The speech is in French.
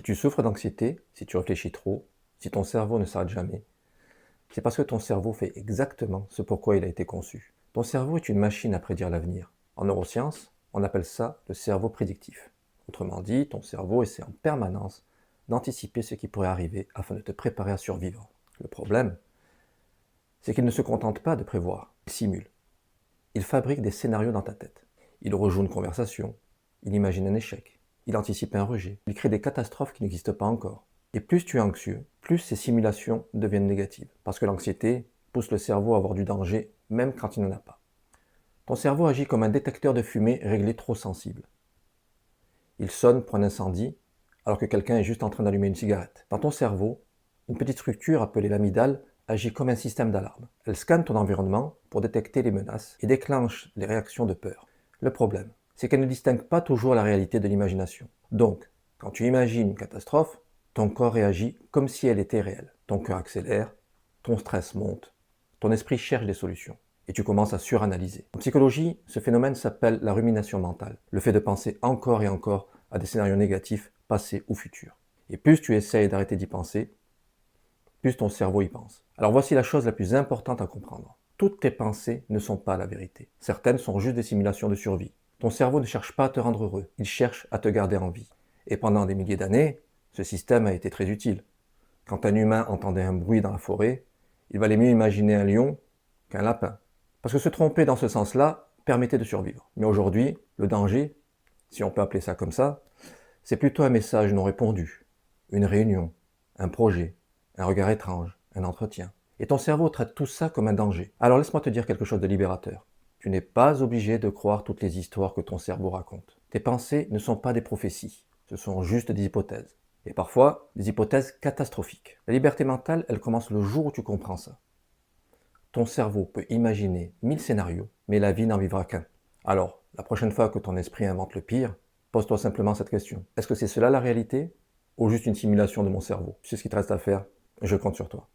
tu souffres d'anxiété, si tu réfléchis trop, si ton cerveau ne s'arrête jamais, c'est parce que ton cerveau fait exactement ce pourquoi il a été conçu. Ton cerveau est une machine à prédire l'avenir. En neurosciences, on appelle ça le cerveau prédictif. Autrement dit, ton cerveau essaie en permanence d'anticiper ce qui pourrait arriver afin de te préparer à survivre. Le problème, c'est qu'il ne se contente pas de prévoir, il simule. Il fabrique des scénarios dans ta tête. Il rejoue une conversation, il imagine un échec, il anticipe un rejet, il crée des catastrophes qui n'existent pas encore. Et plus tu es anxieux, plus ces simulations deviennent négatives. Parce que l'anxiété pousse le cerveau à avoir du danger, même quand il n'en a pas. Ton cerveau agit comme un détecteur de fumée réglé trop sensible. Il sonne pour un incendie, alors que quelqu'un est juste en train d'allumer une cigarette. Dans ton cerveau, une petite structure appelée l'amygdale agit comme un système d'alarme. Elle scanne ton environnement pour détecter les menaces et déclenche les réactions de peur. Le problème, c'est qu'elle ne distingue pas toujours la réalité de l'imagination. Donc, quand tu imagines une catastrophe, ton corps réagit comme si elle était réelle. Ton cœur accélère, ton stress monte, ton esprit cherche des solutions et tu commences à suranalyser. En psychologie, ce phénomène s'appelle la rumination mentale, le fait de penser encore et encore à des scénarios négatifs, passés ou futurs. Et plus tu essayes d'arrêter d'y penser, plus ton cerveau y pense. Alors voici la chose la plus importante à comprendre. Toutes tes pensées ne sont pas la vérité. Certaines sont juste des simulations de survie. Ton cerveau ne cherche pas à te rendre heureux, il cherche à te garder en vie. Et pendant des milliers d'années, ce système a été très utile. Quand un humain entendait un bruit dans la forêt, il valait mieux imaginer un lion qu'un lapin. Parce que se tromper dans ce sens-là permettait de survivre. Mais aujourd'hui, le danger, si on peut appeler ça comme ça, c'est plutôt un message non répondu, une réunion, un projet, un regard étrange, un entretien. Et ton cerveau traite tout ça comme un danger. Alors laisse-moi te dire quelque chose de libérateur. Tu n'es pas obligé de croire toutes les histoires que ton cerveau raconte. Tes pensées ne sont pas des prophéties, ce sont juste des hypothèses. Et parfois, des hypothèses catastrophiques. La liberté mentale, elle commence le jour où tu comprends ça. Ton cerveau peut imaginer 1000 scénarios, mais la vie n'en vivra qu'un. Alors, la prochaine fois que ton esprit invente le pire, pose-toi simplement cette question. Est-ce que c'est cela la réalité ou juste une simulation de mon cerveau? Tu sais ce qu'il te reste à faire, je compte sur toi.